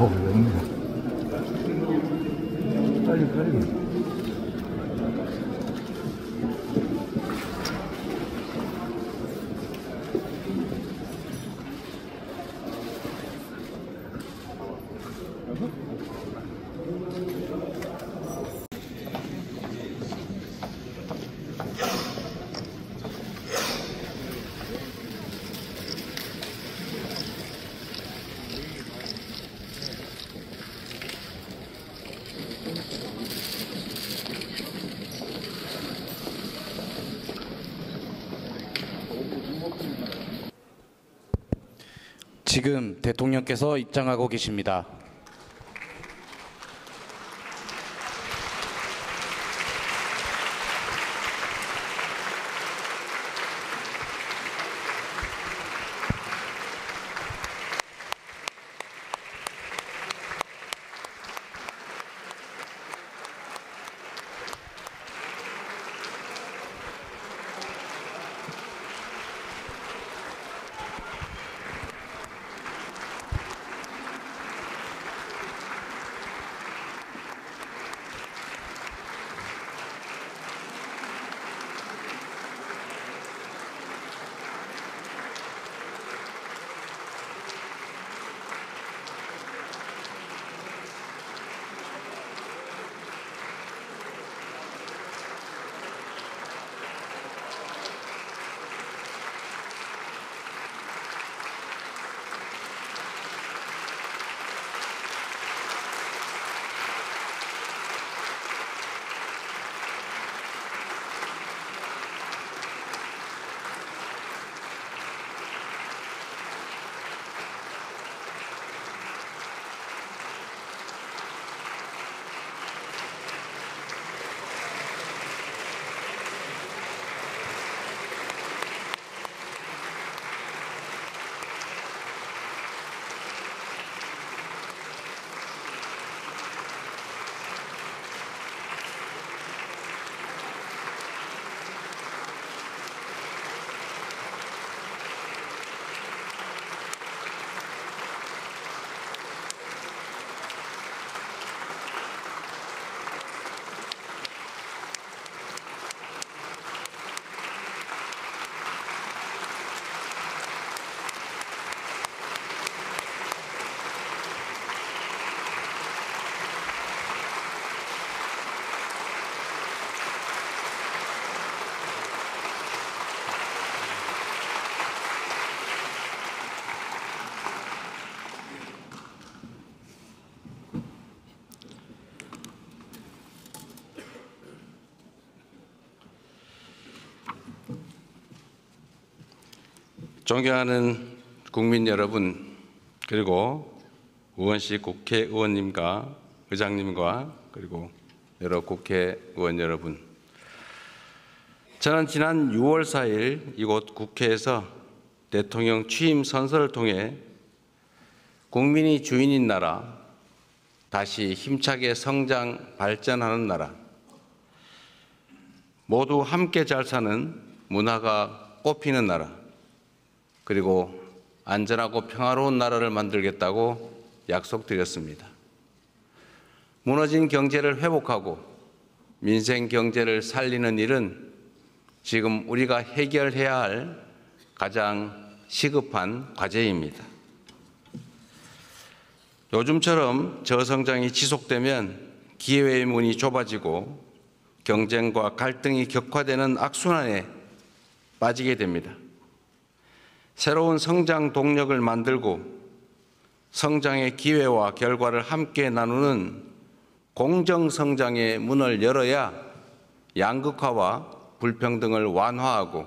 웬일이야. 빨리. 지금 대통령께서 입장하고 계십니다. 존경하는 국민 여러분, 그리고 우원식 국회의원님과 의장님과 그리고 여러 국회의원 여러분, 저는 지난 6월 4일 이곳 국회에서 대통령 취임 선서를 통해 국민이 주인인 나라, 다시 힘차게 성장 발전하는 나라, 모두 함께 잘 사는 문화가 꽃피는 나라, 그리고 안전하고 평화로운 나라를 만들겠다고 약속드렸습니다. 무너진 경제를 회복하고 민생 경제를 살리는 일은 지금 우리가 해결해야 할 가장 시급한 과제입니다. 요즘처럼 저성장이 지속되면 기회의 문이 좁아지고 경쟁과 갈등이 격화되는 악순환에 빠지게 됩니다. 새로운 성장 동력을 만들고 성장의 기회와 결과를 함께 나누는 공정성장의 문을 열어야 양극화와 불평등을 완화하고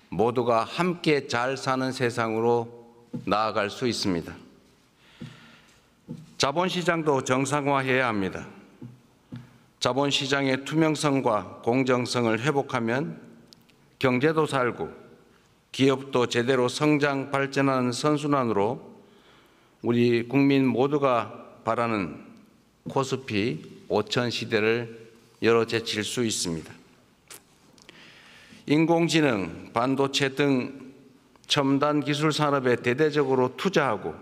모두가 함께 잘 사는 세상으로 나아갈 수 있습니다. 자본시장도 정상화해야 합니다. 자본시장의 투명성과 공정성을 회복하면 경제도 살고 기업도 제대로 성장 발전하는 선순환으로 우리 국민 모두가 바라는 코스피 5000 시대를 열어제칠 수 있습니다. 인공지능, 반도체 등 첨단 기술 산업에 대대적으로 투자하고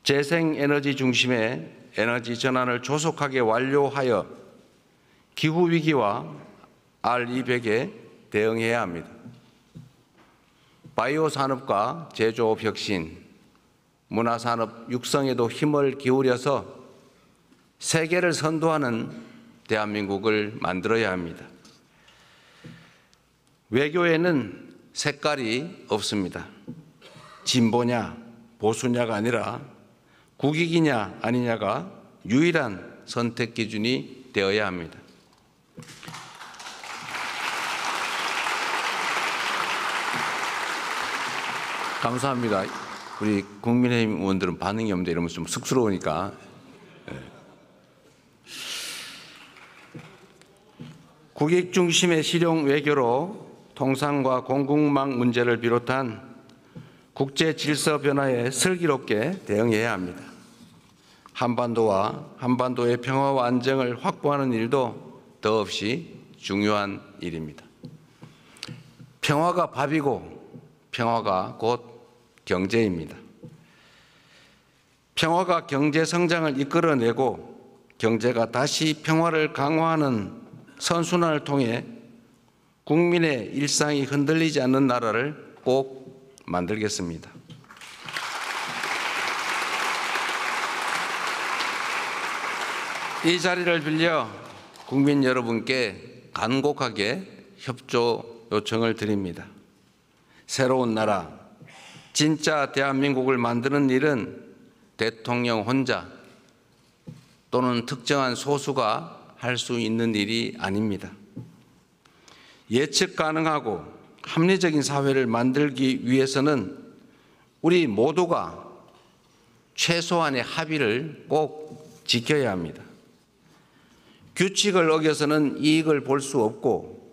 재생에너지 중심의 에너지 전환을 조속하게 완료하여 기후위기와 R200에 대응해야 합니다. 바이오 산업과 제조업 혁신, 문화산업 육성에도 힘을 기울여서 세계를 선도하는 대한민국을 만들어야 합니다. 외교에는 색깔이 없습니다. 진보냐 보수냐가 아니라 국익이냐 아니냐가 유일한 선택 기준이 되어야 합니다. 감사합니다. 우리 국민의힘 의원들은 반응이 없는데 이러면 좀 쑥스러우니까. 국익 중심의 실용 외교로 통상과 공급망 문제를 비롯한 국제 질서 변화에 슬기롭게 대응해야 합니다. 한반도와 한반도의 평화와 안정을 확보하는 일도 더없이 중요한 일입니다. 평화가 밥이고 평화가 곧 경제입니다. 평화가 경제 성장을 이끌어내고 경제가 다시 평화를 강화하는 선순환을 통해 국민의 일상이 흔들리지 않는 나라를 꼭 만들겠습니다. 이 자리를 빌려 국민 여러분께 간곡하게 협조 요청을 드립니다. 새로운 나라, 진짜 대한민국을 만드는 일은 대통령 혼자 또는 특정한 소수가 할 수 있는 일이 아닙니다. 예측 가능하고 합리적인 사회를 만들기 위해서는 우리 모두가 최소한의 합의를 꼭 지켜야 합니다. 규칙을 어겨서는 이익을 볼 수 없고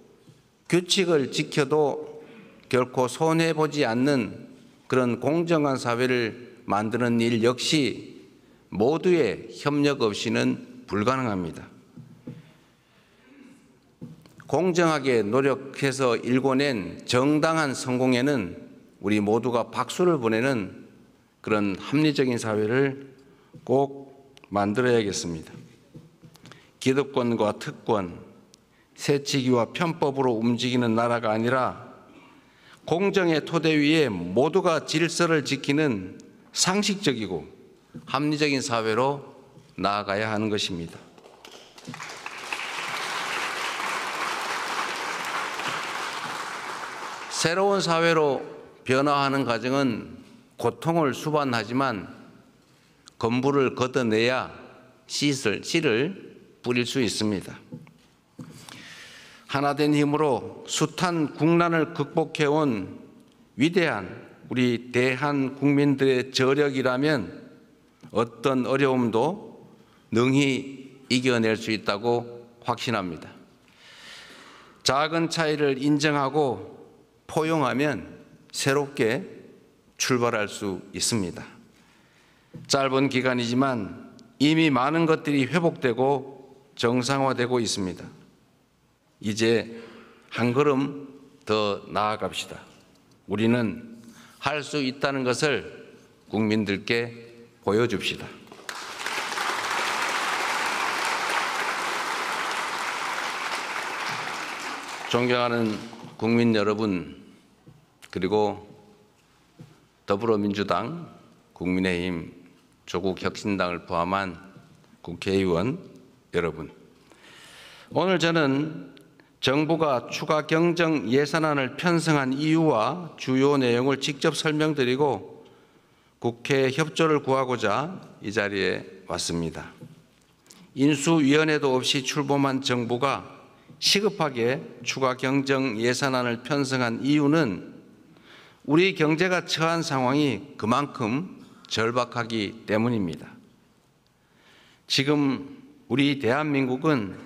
규칙을 지켜도 결코 손해보지 않는 그런 공정한 사회를 만드는 일 역시 모두의 협력 없이는 불가능합니다. 공정하게 노력해서 일궈낸 정당한 성공에는 우리 모두가 박수를 보내는 그런 합리적인 사회를 꼭 만들어야겠습니다. 기득권과 특권, 새치기와 편법으로 움직이는 나라가 아니라 공정의 토대 위에 모두가 질서를 지키는 상식적이고 합리적인 사회로 나아가야 하는 것입니다. 새로운 사회로 변화하는 과정은 고통을 수반하지만 건물을 걷어내야 씨를 뿌릴 수 있습니다. 하나된 힘으로 숱한 국난을 극복해온 위대한 우리 대한 국민들의 저력이라면 어떤 어려움도 능히 이겨낼 수 있다고 확신합니다. 작은 차이를 인정하고 포용하면 새롭게 출발할 수 있습니다. 짧은 기간이지만 이미 많은 것들이 회복되고 정상화되고 있습니다. 이제 한 걸음 더 나아갑시다. 우리는 할 수 있다는 것을 국민들께 보여줍시다. 존경하는 국민 여러분, 그리고 더불어민주당, 국민의힘, 조국혁신당을 포함한 국회의원 여러분, 오늘 저는 정부가 추가 경정 예산안을 편성한 이유와 주요 내용을 직접 설명드리고 국회 협조를 구하고자 이 자리에 왔습니다. 인수위원회도 없이 출범한 정부가 시급하게 추가 경정 예산안을 편성한 이유는 우리 경제가 처한 상황이 그만큼 절박하기 때문입니다. 지금 우리 대한민국은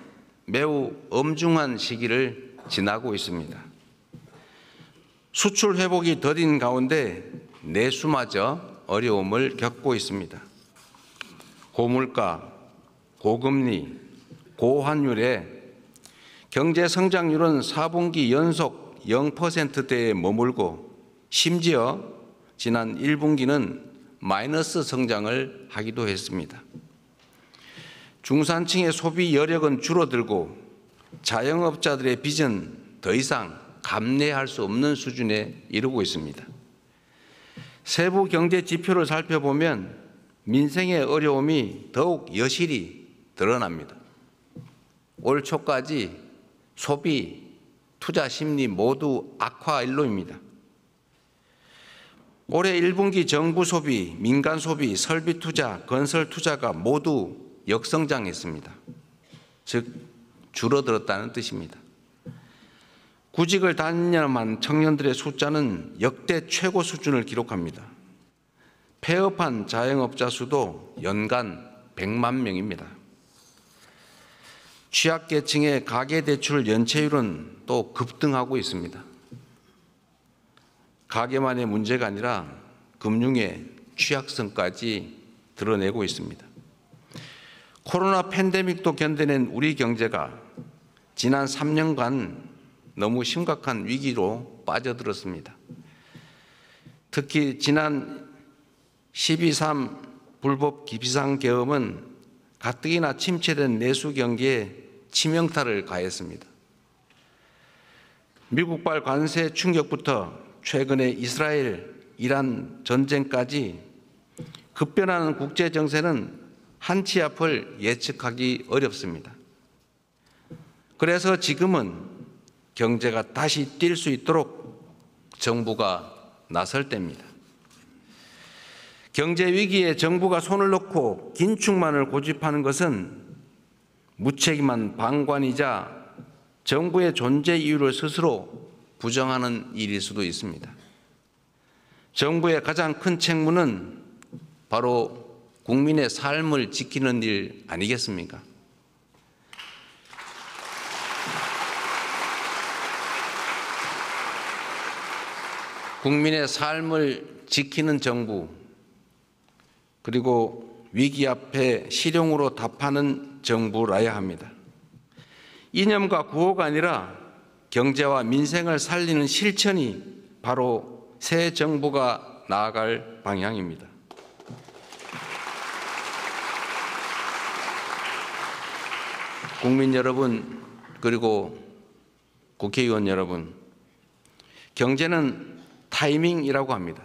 매우 엄중한 시기를 지나고 있습니다. 수출 회복이 더딘 가운데 내수마저 어려움을 겪고 있습니다. 고물가, 고금리, 고환율에 경제 성장률은 4분기 연속 0%대에 머물고 심지어 지난 1분기는 마이너스 성장을 하기도 했습니다. 중산층의 소비 여력은 줄어들고 자영업자들의 빚은 더 이상 감내할 수 없는 수준에 이르고 있습니다. 세부 경제 지표를 살펴보면 민생의 어려움이 더욱 여실히 드러납니다. 올 초까지 소비, 투자 심리 모두 악화 일로입니다. 올해 1분기 정부 소비, 민간 소비, 설비 투자, 건설 투자가 모두 역성장했습니다. 즉 줄어들었다는 뜻입니다. 구직을 단념한 청년들의 숫자는 역대 최고 수준을 기록합니다. 폐업한 자영업자 수도 연간 100만 명입니다. 취약계층의 가계대출 연체율은 또 급등하고 있습니다. 가계만의 문제가 아니라 금융의 취약성까지 드러내고 있습니다. 코로나 팬데믹도 견뎌낸 우리 경제가 지난 3년간 너무 심각한 위기로 빠져들었습니다. 특히 지난 12.3 불법 비상계엄은 가뜩이나 침체된 내수 경기에 치명타를 가했습니다. 미국발 관세 충격부터 최근의 이스라엘, 이란 전쟁까지 급변하는 국제 정세는 한치 앞을 예측하기 어렵습니다. 그래서 지금은 경제가 다시 뛸 수 있도록 정부가 나설 때입니다. 경제 위기에 정부가 손을 놓고 긴축만을 고집하는 것은 무책임한 방관이자 정부의 존재 이유를 스스로 부정하는 일일 수도 있습니다. 정부의 가장 큰 책무는 바로 국민의 삶을 지키는 일 아니겠습니까? 국민의 삶을 지키는 정부, 그리고 위기 앞에 실용으로 답하는 정부라야 합니다. 이념과 구호가 아니라 경제와 민생을 살리는 실천이 바로 새 정부가 나아갈 방향입니다. 국민 여러분, 그리고 국회의원 여러분, 경제는 타이밍이라고 합니다.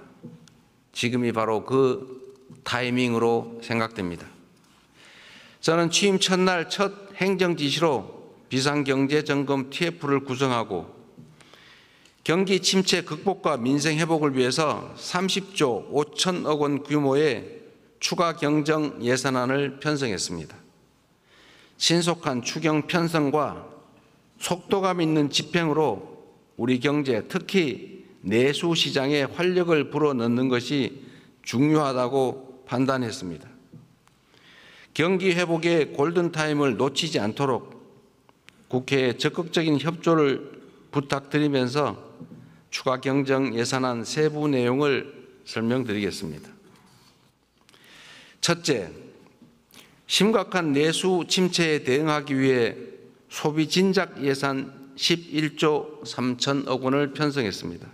지금이 바로 그 타이밍으로 생각됩니다. 저는 취임 첫날 첫 행정지시로 비상경제점검 TF를 구성하고 경기 침체 극복과 민생 회복을 위해서 30조 5천억 원 규모의 추가 경정 예산안을 편성했습니다. 신속한 추경 편성과 속도감 있는 집행으로 우리 경제, 특히 내수 시장에 활력을 불어넣는 것이 중요하다고 판단했습니다. 경기 회복의 골든타임을 놓치지 않도록 국회에 적극적인 협조를 부탁드리면서 추가 경정 예산안 세부 내용을 설명드리겠습니다. 첫째, 심각한 내수 침체에 대응하기 위해 소비 진작 예산 11조 3천억 원을 편성했습니다.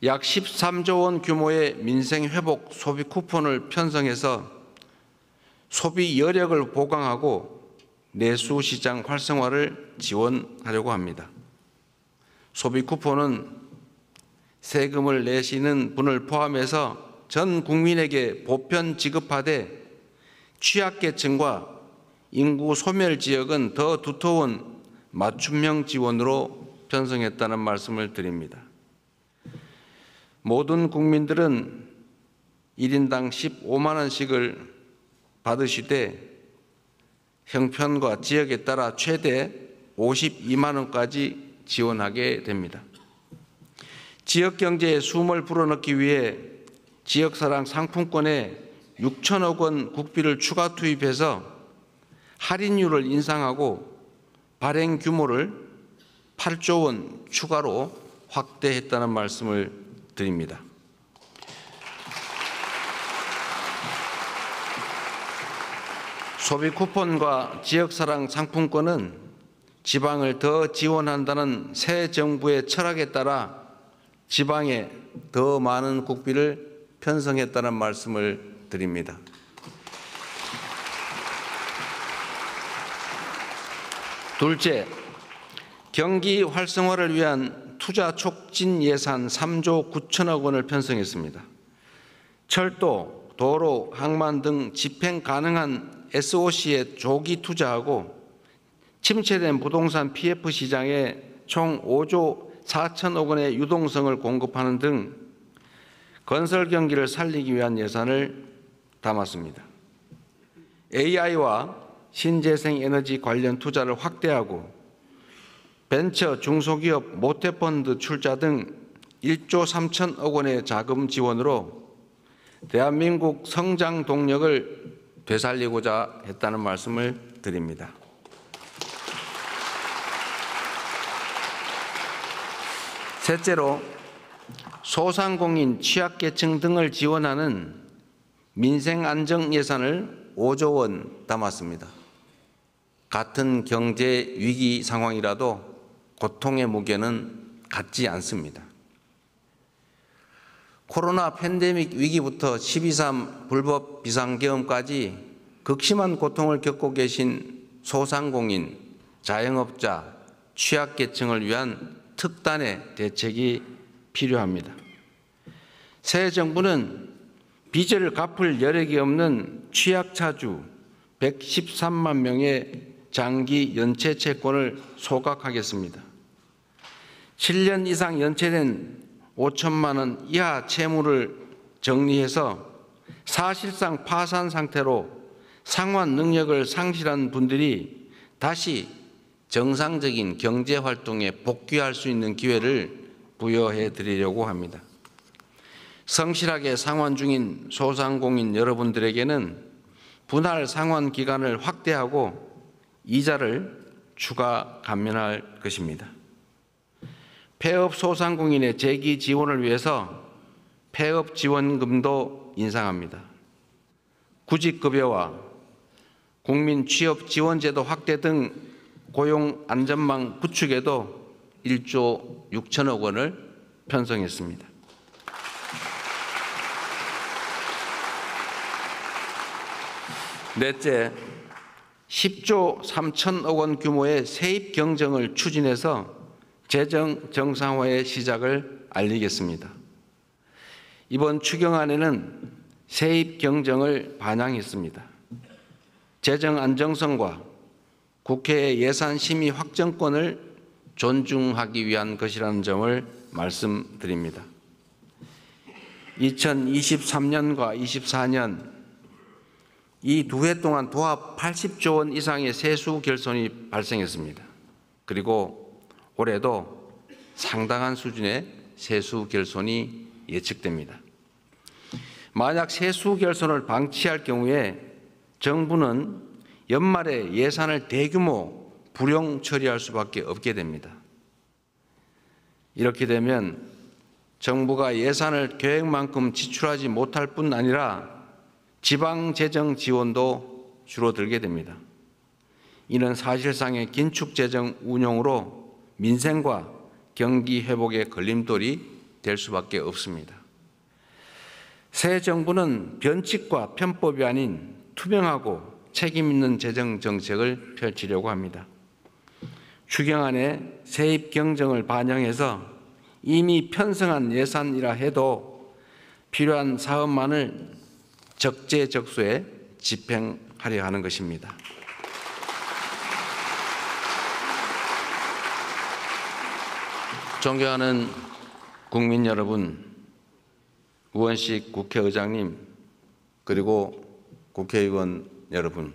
약 13조 원 규모의 민생 회복 소비 쿠폰을 편성해서 소비 여력을 보강하고 내수 시장 활성화를 지원하려고 합니다. 소비 쿠폰은 세금을 내시는 분을 포함해서 전 국민에게 보편 지급하되 취약계층과 인구 소멸 지역은 더 두터운 맞춤형 지원으로 편성했다는 말씀을 드립니다. 모든 국민들은 1인당 15만 원씩을 받으시되 형편과 지역에 따라 최대 52만 원까지 지원하게 됩니다. 지역 경제에 숨을 불어넣기 위해 지역사랑 상품권에 6천억 원 국비를 추가 투입해서 할인율을 인상하고 발행 규모를 8조 원 추가로 확대했다는 말씀을 드립니다. 소비 쿠폰과 지역사랑 상품권은 지방을 더 지원한다는 새 정부의 철학에 따라 지방에 더 많은 국비를 편성했다는 말씀을 드립니다. 둘째, 경기 활성화를 위한 투자 촉진 예산 3조 9천억 원을 편성했습니다. 철도, 도로, 항만 등 집행 가능한 SOC에 조기 투자하고 침체된 부동산 PF 시장에 총 5조 4천억 원의 유동성을 공급하는 등 건설 경기를 살리기 위한 예산을 담았습니다. AI와 신재생 에너지 관련 투자를 확대하고 벤처 중소기업 모태펀드 출자 등 1조 3천억 원의 자금 지원으로 대한민국 성장 동력을 되살리고자 했다는 말씀을 드립니다. 셋째로 소상공인, 취약계층 등을 지원하는 민생안정 예산을 5조 원 담았습니다. 같은 경제 위기 상황이라도 고통의 무게는 같지 않습니다. 코로나 팬데믹 위기부터 12.3 불법 비상계엄까지 극심한 고통을 겪고 계신 소상공인, 자영업자, 취약계층을 위한 특단의 대책이 필요합니다. 새 정부는 빚을 갚을 여력이 없는 취약차주 113만 명의 장기 연체 채권을 소각하겠습니다. 7년 이상 연체된 5천만 원 이하 채무를 정리해서 사실상 파산 상태로 상환 능력을 상실한 분들이 다시 정상적인 경제 활동에 복귀할 수 있는 기회를 부여해 드리려고 합니다. 성실하게 상환 중인 소상공인 여러분들에게는 분할 상환 기간을 확대하고 이자를 추가 감면할 것입니다. 폐업 소상공인의 재기 지원을 위해서 폐업 지원금도 인상합니다. 구직급여와 국민 취업 지원제도 확대 등 고용 안전망 구축에도 1조 6천억 원을 편성했습니다. 넷째, 10조 3천억 원 규모의 세입 경정을 추진해서 재정 정상화의 시작을 알리겠습니다. 이번 추경안에는 세입 경정을 반영했습니다. 재정 안정성과 국회의 예산 심의 확정권을 존중하기 위한 것이라는 점을 말씀드립니다. 2023년과 24년 이 두 해 동안 도합 80조 원 이상의 세수 결손이 발생했습니다. 그리고 올해도 상당한 수준의 세수 결손이 예측됩니다. 만약 세수 결손을 방치할 경우에 정부는 연말에 예산을 대규모 불용 처리할 수밖에 없게 됩니다. 이렇게 되면 정부가 예산을 계획만큼 지출하지 못할 뿐 아니라 지방 재정 지원도 줄어들게 됩니다. 이는 사실상의 긴축 재정 운용으로 민생과 경기 회복의 걸림돌이 될 수밖에 없습니다. 새 정부는 변칙과 편법이 아닌 투명하고 책임 있는 재정 정책을 펼치려고 합니다. 추경안에 세입 경정을 반영해서 이미 편성한 예산이라 해도 필요한 사업만을 적재적소에 집행하려 하는 것입니다. 존경하는 국민 여러분, 우원식 국회의장님, 그리고 국회의원 여러분,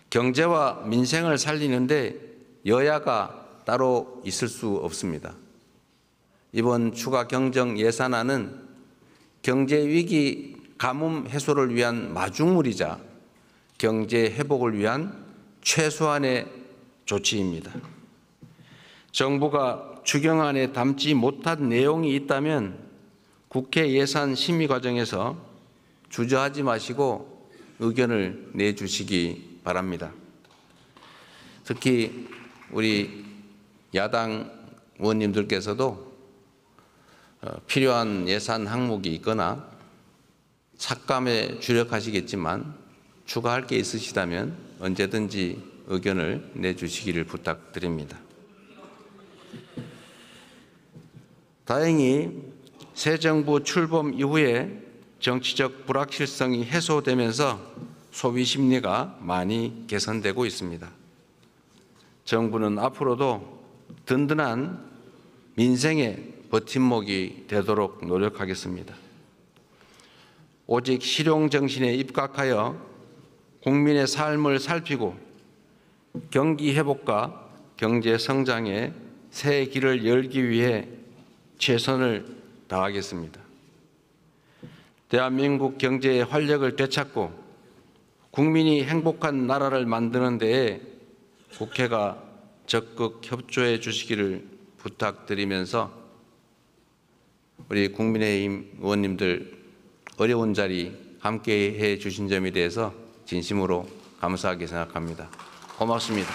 경제와 민생을 살리는데 여야가 따로 있을 수 없습니다. 이번 추가 경정 예산안은 경제 위기 가뭄 해소를 위한 마중물이자 경제 회복을 위한 최소한의 조치입니다. 정부가 추경안에 담지 못한 내용이 있다면 국회 예산 심의 과정에서 주저하지 마시고 의견을 내주시기 바랍니다. 특히 우리 야당 의원님들께서도 필요한 예산 항목이 있거나 삭감에 주력하시겠지만 추가할 게 있으시다면 언제든지 의견을 내주시기를 부탁드립니다. 다행히 새 정부 출범 이후에 정치적 불확실성이 해소되면서 소비 심리가 많이 개선되고 있습니다. 정부는 앞으로도 든든한 민생의 버팀목이 되도록 노력하겠습니다. 오직 실용정신에 입각하여 국민의 삶을 살피고 경기 회복과 경제 성장의 새 길을 열기 위해 최선을 다하겠습니다. 대한민국 경제의 활력을 되찾고 국민이 행복한 나라를 만드는 데에 국회가 적극 협조해 주시기를 부탁드리면서 우리 국민의힘 의원님들 어려운 자리 함께해 주신 점에 대해서 진심으로 감사하게 생각합니다. 고맙습니다.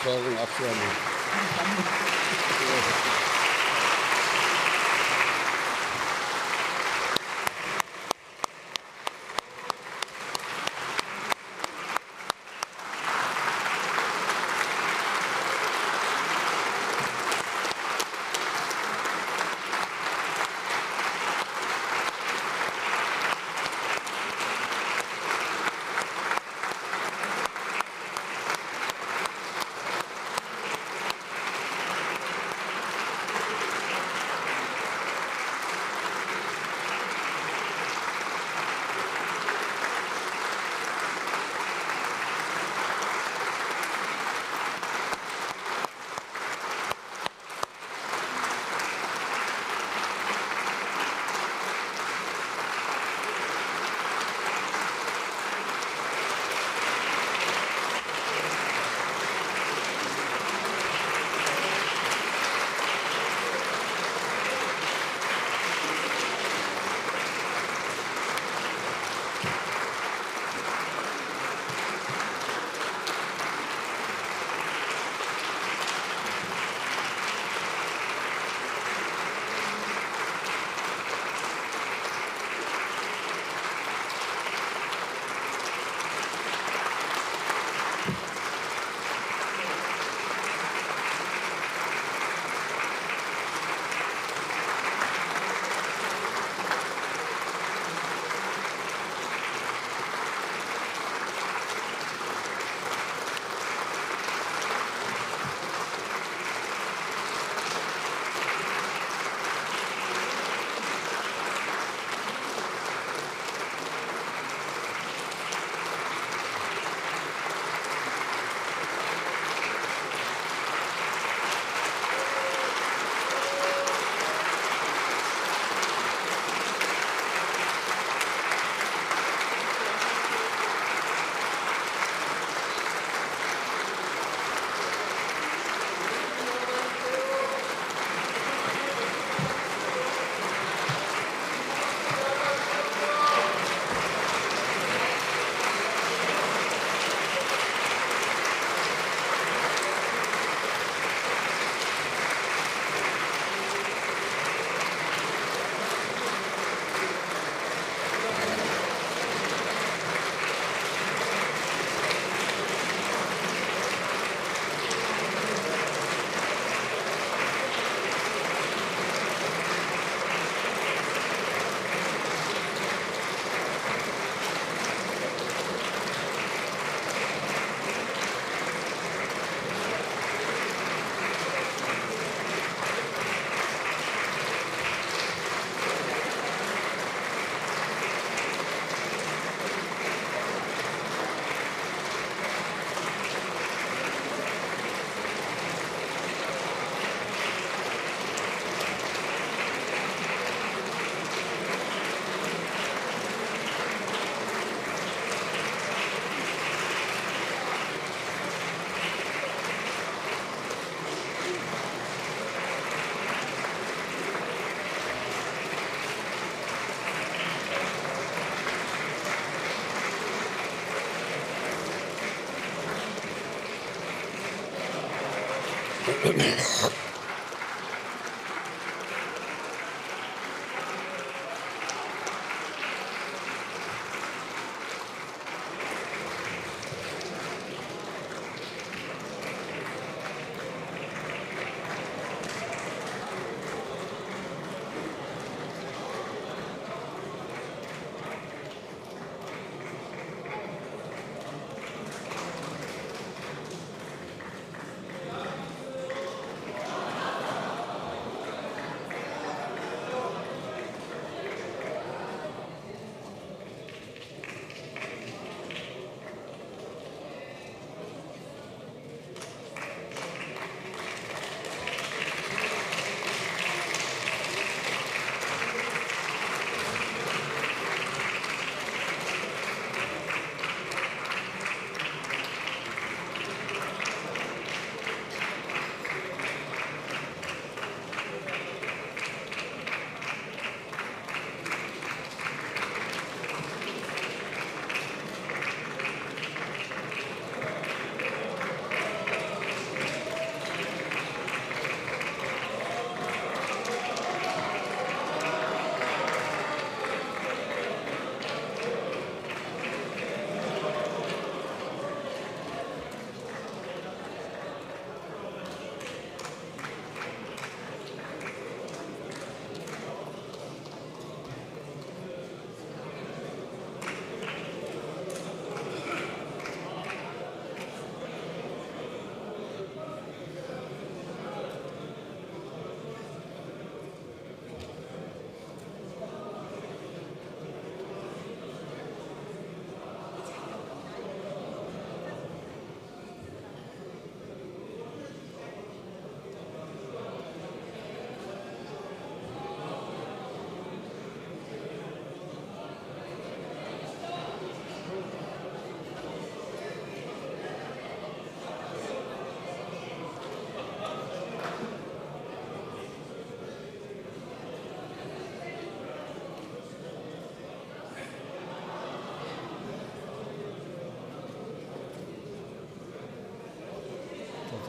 저하고는 악수합니다.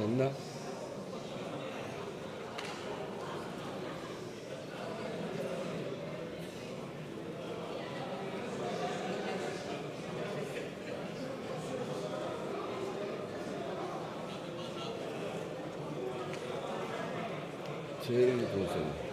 됐나? 제일 보세요.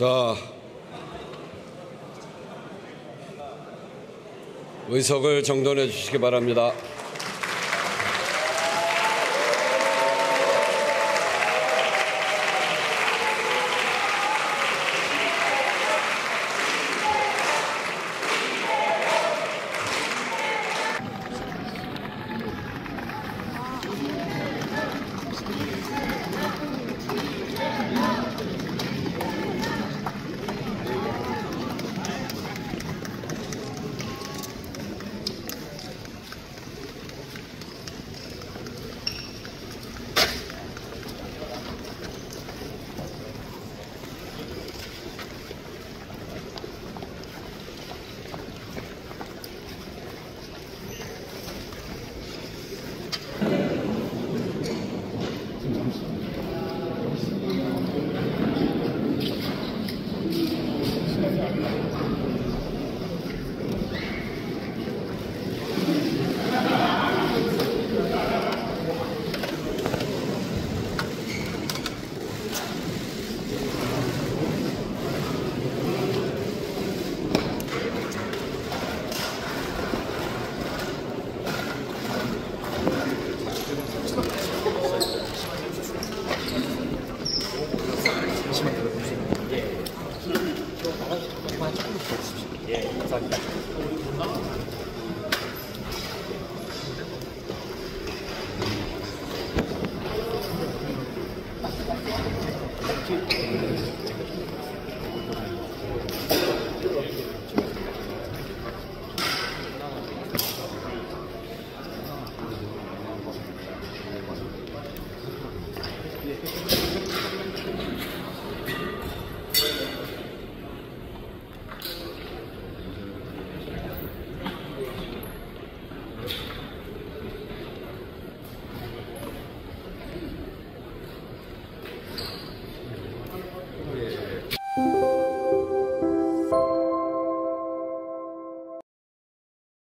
자, 의석을 정돈해 주시기 바랍니다.